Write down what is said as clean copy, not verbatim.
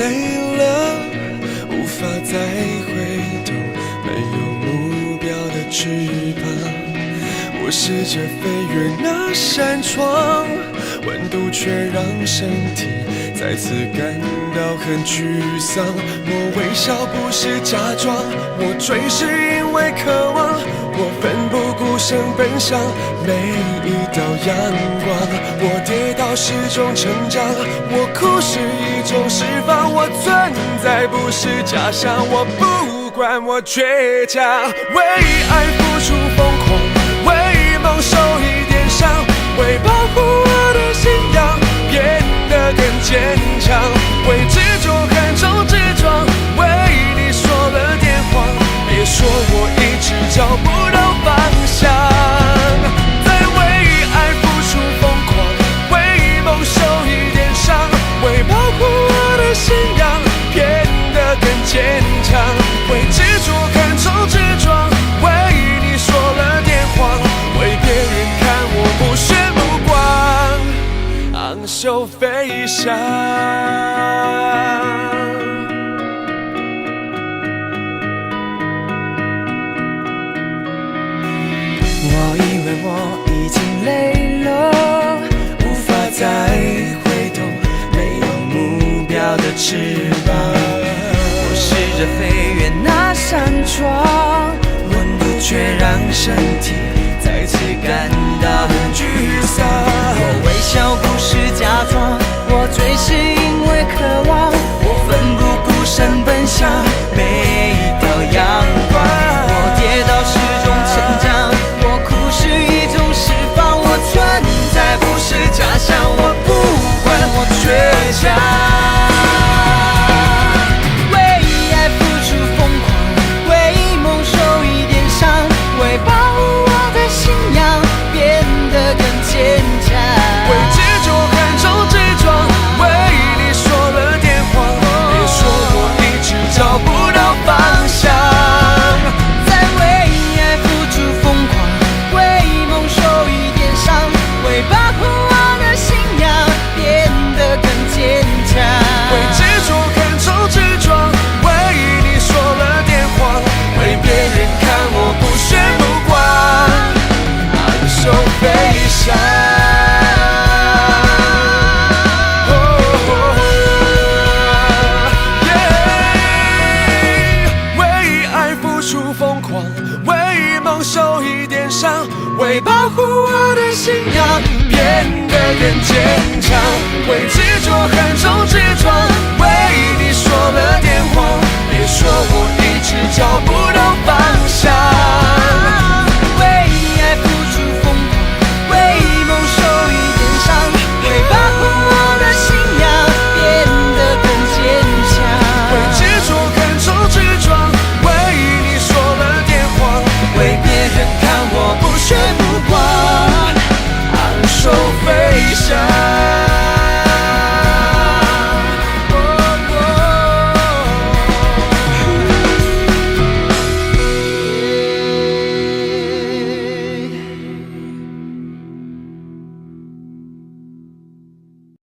累了，无法再回头，没有目标的翅膀。我试着飞越那扇窗，温度却让身体再次感到很沮丧。我微笑不是假装，我追是因为渴望，我奋不顾身奔向每一道阳光。我跌倒是种成长，我哭是一种释放。我存在不是假象，我不管我倔强，为爱付出疯狂，为梦受一点伤，为保护我的信仰变得更坚强，为执着横冲直撞，为你说了点谎，别说我一直找不到方向。在为爱付出疯狂，为梦受一点伤，为保护我的信仰变得更坚强，为执着横冲直撞，为你说了点谎，为别人看我不屑目光，昂首飞翔。我以为我已经累了，无法再回头，没有目标的翅膀。我试着飞越那扇窗，温度却让身体再次感到很沮丧。我微笑不是假装，我追是因为渴望，我奋不顾身奔向每一道阳光。我跌倒是种成长，我哭是一种释放。我存在不是假象，我不管我倔强。为保护我的信仰变得更坚强，为执着横冲